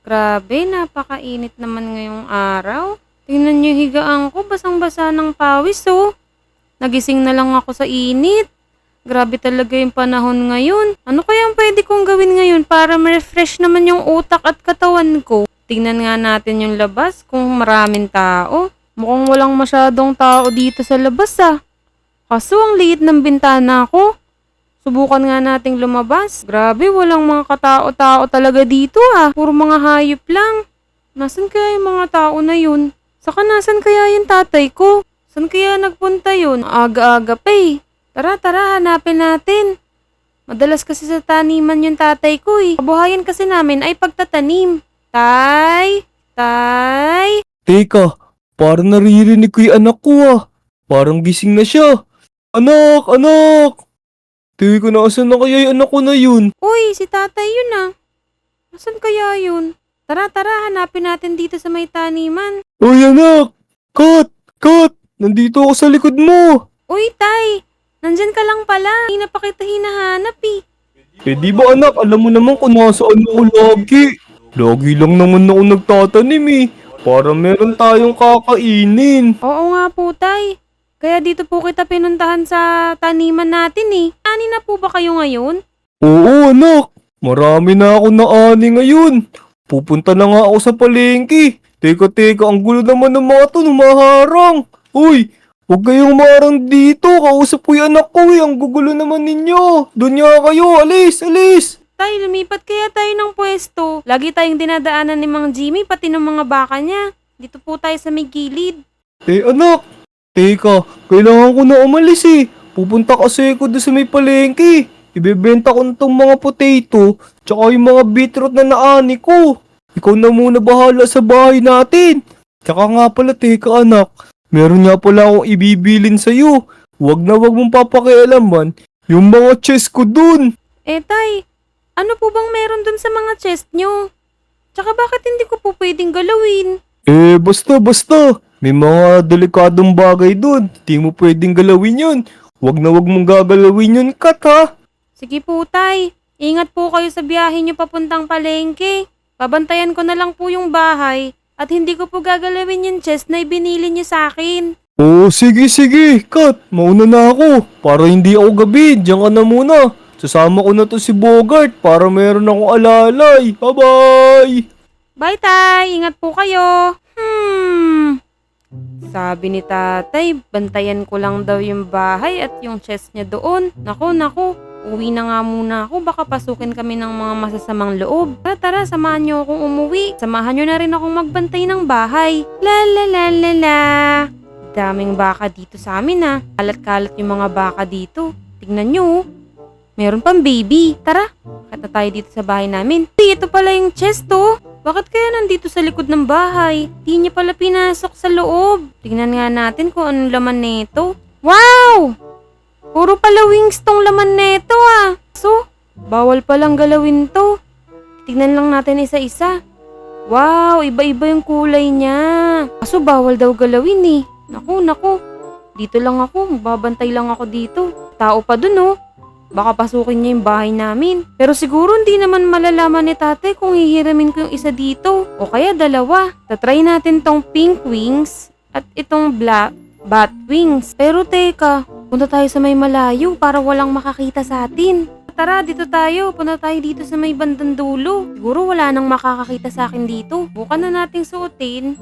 Grabe, napakainit naman ngayong araw. Tingnan niyo yung higaan ko, basang-basa ng pawis oh. Nagising na lang ako sa init. Grabe talaga yung panahon ngayon. Ano kaya ang pwede kong gawin ngayon para ma-refresh naman yung utak at katawan ko? Tingnan nga natin yung labas kung maraming tao. Mukhang walang masyadong tao dito sa labas ah. Kaso ang liit ng bintana ko. Subukan nga nating lumabas. Grabe, walang mga katao-tao talaga dito ah. Puro mga hayop lang. Nasaan kaya yung mga tao na yun? Saka nasan kaya yung tatay ko? Saan kaya nagpunta yun? Aga-aga pa eh. Tara, tara, hanapin natin. Madalas kasi sa taniman yung tatay ko eh. Kabuhayan kasi namin ay pagtatanim. Tay? Tay? Teka, parang naririnig ko yung anak ko ah. Parang gising na siya. Anak, anak! Teka, nasaan na kaya yung anak ko na yun? Uy, si tatay yun ah. Nasaan kaya yun? Tara, tara, hanapin natin dito sa may taniman. Uy anak! Kat! Kat! Nandito ako sa likod mo! Uy, tay! Nandyan ka lang pala. Hindi na pa kita hinahanap eh. Eh di ba anak, alam mo naman kung nasaan ako lagi. Lagi lang naman ako nagtatanim eh. Para meron tayong kakainin. Oo nga po, tay. Kaya dito po kita pinuntahan sa taniman natin eh. Ani na po ba kayo ngayon? Oo anak, marami na ako naani ngayon. Pupunta na nga ako sa palengke. Teka, ang gulo naman ng mga to, humaharang. Uy, huwag kayong humarang dito. Kausap ko yung anak ko eh. Ang gugulo naman ninyo. Doon nga kayo, alis, alis. Tay, lumipat kaya tayo ng pwesto. Lagi tayong dinadaanan ni Mang Jimmy pati ng mga baka niya. Dito po tayo sa may gilid. Anak, teka, kailangan ko na umalis eh. Pupunta kasi ako doon sa may palengke. Ibebenta ko na tong mga potato, tsaka yung mga beetroot na naani ko. Ikaw na muna bahala sa bahay natin. Tsaka nga pala, teka anak, meron nga pala akong ibibilin sa'yo. Huwag na huwag mong papakialaman yung mga chest ko dun. Tay, ano po bang meron dun sa mga chest nyo? Tsaka bakit hindi ko po pwedeng galawin? Basta. May mga delikadong bagay dun. Di mo pwedeng galawin yun. Huwag na huwag mong gagalawin yun, Kat, ha? Sige po, tay. Ingat po kayo sa biyahe nyo papuntang palengke. Babantayan ko na lang po yung bahay at hindi ko po gagalawin yung chest na ibinili nyo sa akin. Sige, Kat. Mauna na ako. Para hindi ako gabi, diyan ka na muna. Sasama ko na to si Bogart para meron akong alalay. Bye-bye! Bye, tay. Ingat po kayo. Sabi ni tatay, bantayan ko lang daw yung bahay at yung chest niya doon. Naku. Uwi na nga muna ako. Baka pasukin kami ng mga masasamang loob. Tara, samahan niyo akong umuwi. Samahan niyo na rin akong magbantay ng bahay. La. Daming baka dito sa amin ah. Kalat-kalat yung mga baka dito. Tignan niyo oh. Meron pang baby. Tara, akit na tayo dito sa bahay namin. Ito pala yung chest oh. Bakit kaya nandito sa likod ng bahay? Di niya pala pinasok sa loob. Tingnan nga natin kung anong laman nito. Wow! Puro pala wings tong laman nito ah. So, bawal palang galawin to. Tingnan lang natin isa-isa. Wow, iba-iba yung kulay niya. Kaso bawal daw galawin eh. Naku. Dito lang ako, babantay lang ako dito. Tao pa dun oh. Baka pasukin niya yung bahay namin. Pero siguro hindi naman malalaman ni tate kung hihiramin ko yung isa dito. O kaya dalawa. Tatry natin tong pink wings at itong black bat wings. Pero teka, punta tayo sa may malayo para walang makakita sa atin. Tara, dito tayo. Punta tayo dito sa may bandang dulo. Siguro wala nang makakakita sa akin dito. Bukan na nating suotin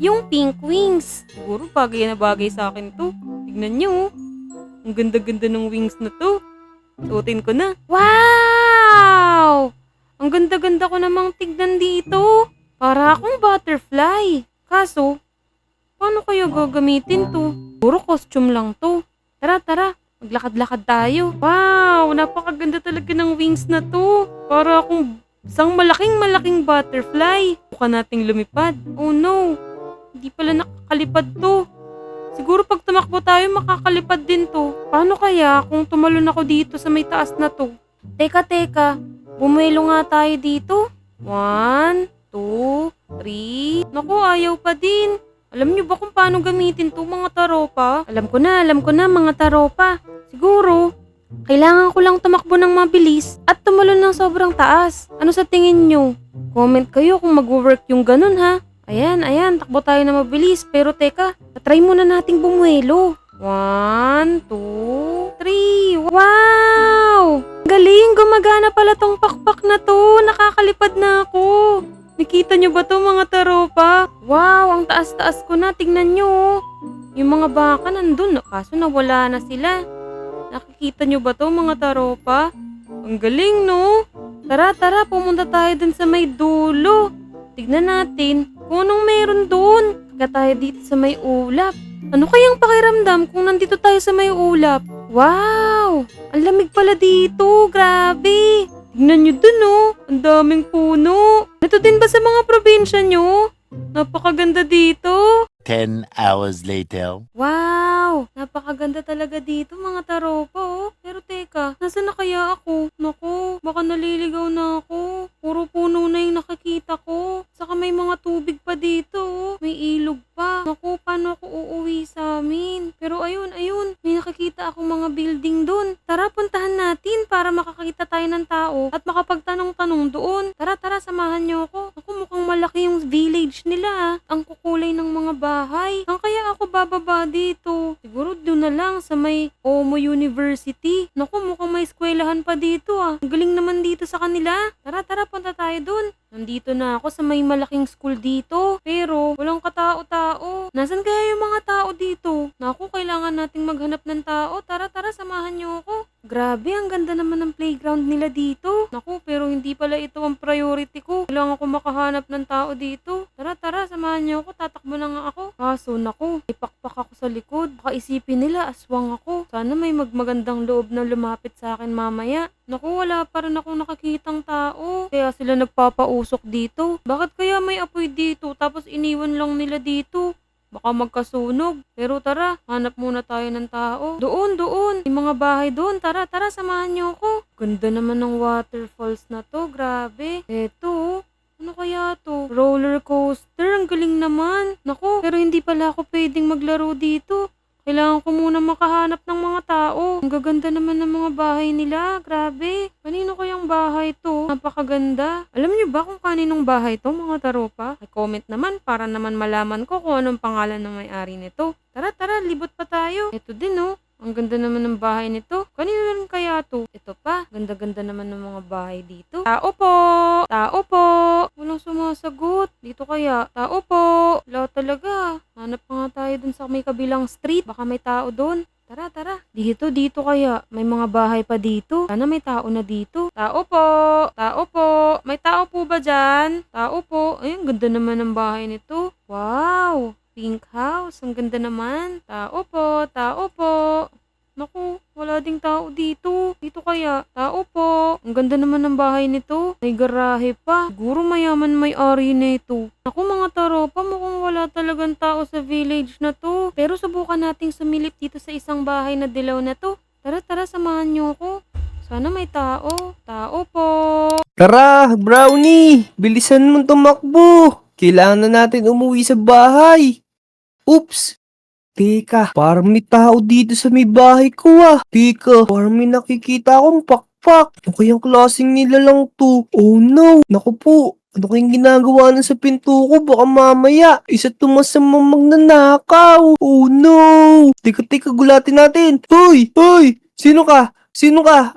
yung pink wings. Siguro bagay na bagay sa akin to. Tignan nyo. Ang ganda-ganda ng wings na to. Suotin ko na. Wow! Ang ganda-ganda ko namang tignan dito. Para akong butterfly. Kaso, paano kaya gagamitin to? Puro costume lang to. Tara. Maglakad-lakad tayo. Wow! Napakaganda talaga ng wings na to. Para akong isang malaking butterfly. Bukan nating lumipad. Oh no! Hindi pala nakakalipad to. Siguro pag tumakbo tayo, makakalipad din to. Paano kaya kung tumalon ako dito sa may taas na to? Teka. Bumuelo nga tayo dito. 1, 2, 3. Naku, ayaw pa din. Alam niyo ba kung paano gamitin to mga taropa? Alam ko na mga taropa. Siguro, kailangan ko lang tumakbo ng mabilis at tumalon ng sobrang taas. Ano sa tingin niyo? Comment kayo kung mag-work yung ganun ha. Ayan, takbo tayo na mabilis. Pero teka, try muna nating bumuelo. 1, 2, 3. Wow! Galing, gumagana pala tong pakpak na to. Nakakalipad na ako. Nakita nyo ba to mga taropa? Wow, ang taas-taas ko na. Tingnan nyo. Oh. Yung mga baka nandun, kaso nawala na sila. Nakikita nyo ba to mga taropa? Ang galing no? Tara, pumunta tayo dun sa may dulo. Tignan natin kung anong meron dun. Kaya tayo dito sa may ulap. Ano kayang pakiramdam kung nandito tayo sa may ulap? Wow! Ang lamig pala dito. Grabe! Tignan nyo dun oh. Ang daming puno. Ito din ba sa mga probinsya nyo? Napakaganda dito. 10 hours later. Wow! Napakaganda talaga dito mga taropa oh. Pero teka, nasa na kaya ako? Naku, baka naliligaw na ako. Puro puno na yung nakikita ko. Saka may mga tubig pa dito oh. May ilog pa. Naku, paano ako uuwi sa amin? Pero ayun, may nakikita akong mga building dun. Tara, puntahan natin para makakita tayo ng tao at makapagtanong-tanong doon. Tara, samahan niyo ako. Naku, mukhang malaki yung village nila ah. Ang kukulay ng mga bahay. Saan kaya ako bababa dito? Siguro doon na lang sa may Omo University. Naku, mukhang may eskwelahan pa dito ah. Ang galing naman dito sa kanila. Tara, punta tayo doon. Nandito na ako sa may malaking school dito. Pero walang katao-tao. Nasaan kaya yung mga tao dito? Naku, kailangan nating maghanap ng tao. Tara, samahan niyo ako. Grabe, ang ganda naman ng playground nila dito. Naku, pero hindi pala ito ang priority ko. Kailangan ko makahanap ng tao dito. Tara, samahan niyo ako. Tatakbo na nga ako. Kaso, naku, ipakpak ako sa likod. Baka isipin nila, aswang ako. Sana may magmagandang loob na lumapit sa akin mamaya. Naku, wala pa rin akong nakakitang tao. Kaya sila nagpapausok dito. Bakit kaya may apoy dito tapos iniwan lang nila dito? Baka magkasunog. Pero tara, hanap muna tayo ng tao. Doon. Yung mga bahay doon. Tara, samahan niyo ako. Ganda naman ng waterfalls na to. Grabe. Eto, ano kaya to? Roller coaster. Ang galing naman. Naku, pero hindi pala ako pwedeng maglaro dito. Kailangan ko muna makahanap ng mga tao. Ang gaganda naman ng mga bahay nila. Grabe. Kanino kayang bahay to? Napakaganda. Alam niyo ba kung kaninong bahay to mga taropa? I-comment naman para naman malaman ko kung anong pangalan ng may-ari nito. Tara, libot pa tayo. Ito din oh. Ang ganda naman ng bahay nito. Kanino rin kaya to? Ito pa. Ganda-ganda naman ng mga bahay dito. Tao po. Walang sumasagot. Dito kaya. Tao po. Wala talaga. Hanap pa nga tayo dun sa may kabilang street. Baka may tao dun. Tara. Dito kaya. May mga bahay pa dito. Sana may tao na dito. Tao po. May tao po ba dyan? Tao po. Ay, ang ganda naman ng bahay nito. Wow. Pink house. Ang ganda naman. Tao po. Naku, wala ding tao dito. Dito kaya. Tao po. Ang ganda naman ng bahay nito. May garahe pa. Siguro mayaman may-ari nito. Naku mga taropa, mukhang wala talagang tao sa village na to. Pero subukan nating sumilip dito sa isang bahay na dilaw na to. Tara, samahan niyo ako. Sana may tao. Tao po. Tara, Brownie! Bilisan mong tumakbo! Kailangan na natin umuwi sa bahay. Oops! Teka, parang may tao dito sa may bahay ko ah. Teka, parang may nakikita akong pakpak. Ano kayang klaseng nilalang to? Oh no! Naku po! Ano kayang ginagawa na sa pinto ko? Baka mamaya, isa tumasamang magnanakaw. Oh no! Teka, gulatin natin. Hoy! Sino ka?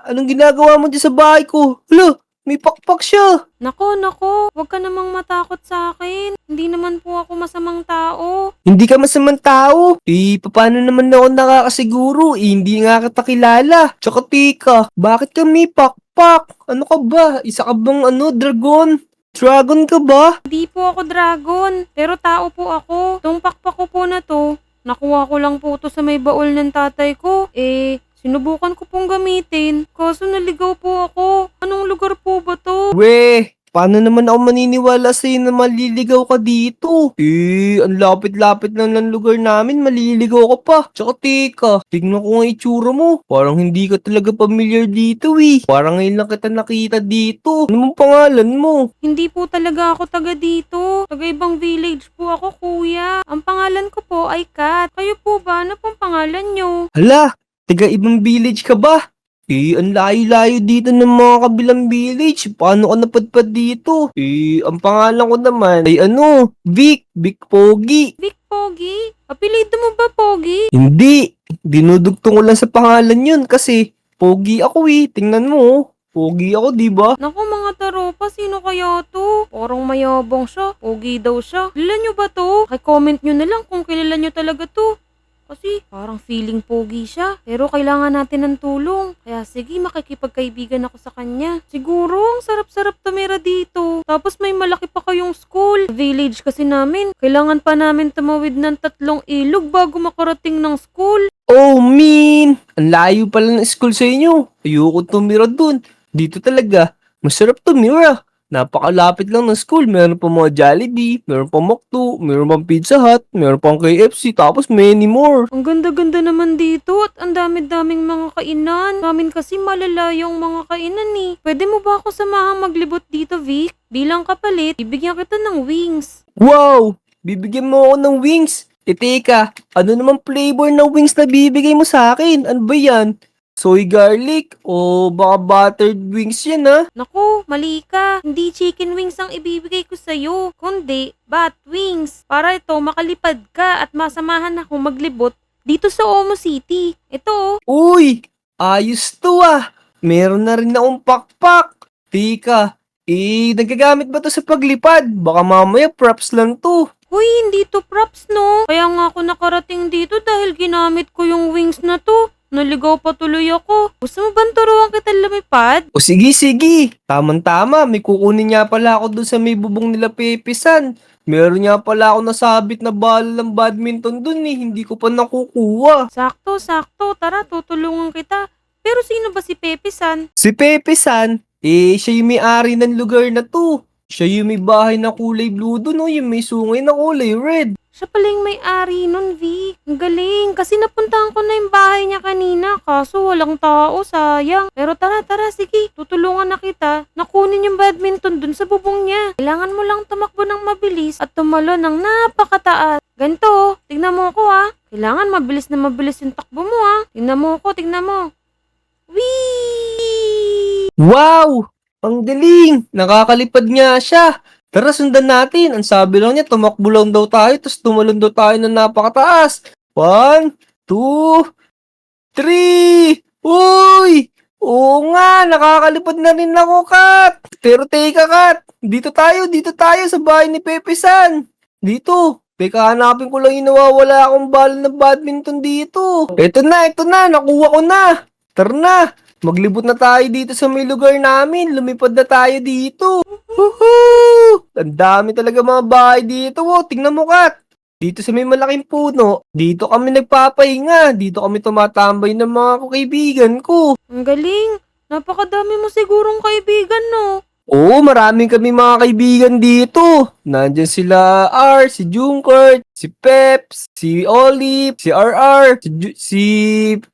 Anong ginagawa mo dyan sa bahay ko? Hala, may pakpak siya. Nako, huwag ka namang matakot sa akin. Hindi naman po ako masamang tao. Hindi ka masamang tao. Paano naman ako nakakasiguro? Hindi nga kita kilala. Tsaka tika, bakit ka may pakpak? Ano ka ba? Isa ka bang dragon? Dragon ka ba? Hindi po ako dragon, pero tao po ako. Tong pakpak ko po na to, nakuha ko lang po to sa may baul ng tatay ko. Sinubukan ko pong gamitin, kaso naligaw po ako. Anong lugar po ba to? Paano naman ako maniniwala sa'yo na maliligaw ka dito? Ang lapit-lapit lang ng lugar namin, maliligaw ka pa. Tsaka teka, tignan ko nga itsura mo. Parang hindi ka talaga familiar dito eh. Parang ngayon lang kita nakita dito. Ano mong pangalan mo? Hindi po talaga ako taga dito. Taga ibang village po ako, kuya. Ang pangalan ko po ay Kat. Kayo po ba? Ano pong pangalan nyo? Hala, taga ibang village ka ba? Ang layo-layo dito ng mga kabilang village. Paano ka napadpad dito? Ang pangalan ko naman ay Vic Pogi. Vic Pogi? Apelido mo ba Pogi? Hindi, dinudugtong ko lang sa pangalan yun kasi Pogi ako Tingnan mo, Pogi ako, di ba? Naku mga taropa, sino kaya to? Parang mayabang siya. Pogi daw siya. Kilala nyo ba to? Comment nyo na lang kung kilala nyo talaga to. Kasi parang feeling pogi siya. Pero kailangan natin ng tulong. Kaya sige, makikipagkaibigan ako sa kanya. Siguro, ang sarap-sarap tumira dito. Tapos may malaki pa kayong school. Village kasi namin. Kailangan pa namin tumawid ng 3 ilog bago makarating ng school. Oh, Min! Ang layo pala ng school sa inyo. Ayoko tumira dun. Dito talaga, masarap tumira. Napakalapit lang ng school. Meron pa mga Jollibee, meron pa McDo, meron pang Pizza Hut, meron pang KFC, tapos many more. Ang ganda-ganda naman dito at ang dami-daming mga kainan. Namin kasi malalayong mga kainan eh. Pwede mo ba ako samahang maglibot dito, Vic? Bilang kapalit, bibigyan kita ng wings. Wow! Bibigyan mo ako ng wings. Teka, ano naman flavor ng wings na bibigay mo sa akin? Ano ba yan? Soy garlic o baka buttered wings yan ha? Naku, mali ka. Hindi chicken wings ang ibibigay ko sa'yo, kundi bat wings. Para ito makalipad ka at masamahan ako maglibot dito sa Omo City. Ito Uy! Ayos to Meron na rin akong pakpak. Teka, nagagamit ba to sa paglipad? Baka mamaya props lang to. Uy, hindi to props no. Kaya nga ako nakarating dito dahil ginamit ko yung wings na to. Naligaw pa tuloy ako. Gusto mo bang turuan kita lumipad? O sige. Tama, may kukunin nga pala ako dun sa may bubong nila Pepe-san. Meron nga pala ako nasabit na bala ng badminton dun hindi ko pa nakukuha. Sakto. Tara, tutulungan kita. Pero sino ba si Pepe-san? Si Pepe-san, siya yung may-ari ng lugar na to. Siya yung may bahay na kulay blue dun yung may sungay na kulay red. Siya pala yung may-ari nun, Vic. Ang galing. Kasi napuntahan ko na yung bahay niya kanina. Kaso walang tao, sayang. Pero tara, sige. Tutulungan na kita. Nakunin yung badminton dun sa bubong niya. Kailangan mo lang tumakbo ng mabilis at tumalo ng napakataas. Ganito, tignan mo ako Kailangan mabilis na mabilis yung takbo mo Tignan mo ako. Whee! Wow! Ang galing! Nakakalipad nga siya. Tara, sundan natin. Ang sabi lang niya, tumakbo lang daw tayo, tapos tumalon daw tayo ng napakataas. 1, 2, 3! Uy! Oo nga, nakakalipad na rin ako, Kat! Pero teka, Kat! Dito tayo sa bahay ni Pepe-san. Dito. Teka, hanapin ko lang yung nawawala akong bala ng badminton dito. Ito na, nakuha ko na. Tara na. Maglibot na tayo dito sa may lugar namin. Lumipad na tayo dito. Woohoo! Ang dami talaga mga bahay dito. Tingnan mo, Kat. Dito sa may malaking puno, dito kami nagpapahinga. Dito kami tumatambay ng mga kaibigan ko. Ang galing. Napakadami mo sigurong kaibigan, no? Oo, marami kami mga kaibigan dito. Nandyan sila R, si Junkert, si Peps, si Olive, si RR, si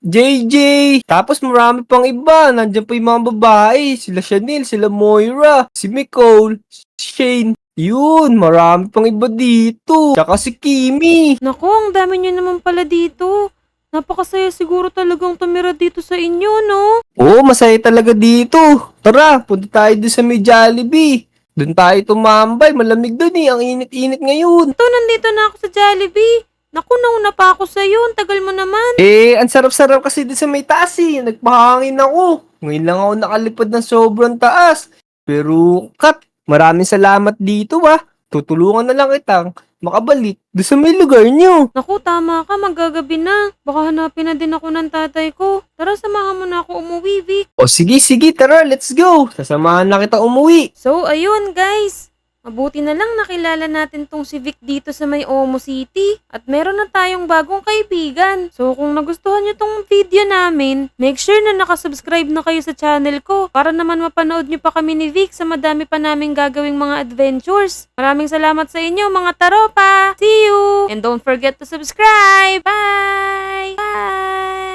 JJ. Tapos marami pang iba. Nandyan pa yung mga babae. Sila Chanel, sila Moira, si Nicole, si Shane. Yun, marami pang iba dito. Tsaka si Kimi. Naku, ang dami nyo naman pala dito. Napakasaya siguro talagang tumira dito sa inyo, no? Oo, masaya talaga dito. Tara, punta tayo doon sa may Jollibee. Doon tayo tumambay. Malamig doon Ang init-init ngayon. Ito, nandito na ako sa Jollibee. Naku, nauna pa ako sa'yo. Ang tagal mo naman. Ang sarap-sarap kasi doon sa may taas Nagpahangin ako. Ngayon lang ako nakalipad ng sobrang taas. Pero, Kat, maraming salamat dito Tutulungan na lang kitang makabalik doon sa may lugar nyo. Naku, tama ka. Magagabi na. Baka hanapin na din ako ng tatay ko. Tara, samahan mo na ako umuwi, Vic. O sige, tara, let's go. Sasamahan na kita umuwi. So, ayun guys. Mabuti na lang nakilala natin tong si Vic dito sa may Omo City. At meron na tayong bagong kaibigan. So kung nagustuhan nyo tong video namin, make sure na nakasubscribe na kayo sa channel ko para naman mapanood nyo pa kami ni Vic sa madami pa naming gagawing mga adventures. Maraming salamat sa inyo mga taropa! See you! And don't forget to subscribe! Bye! Bye!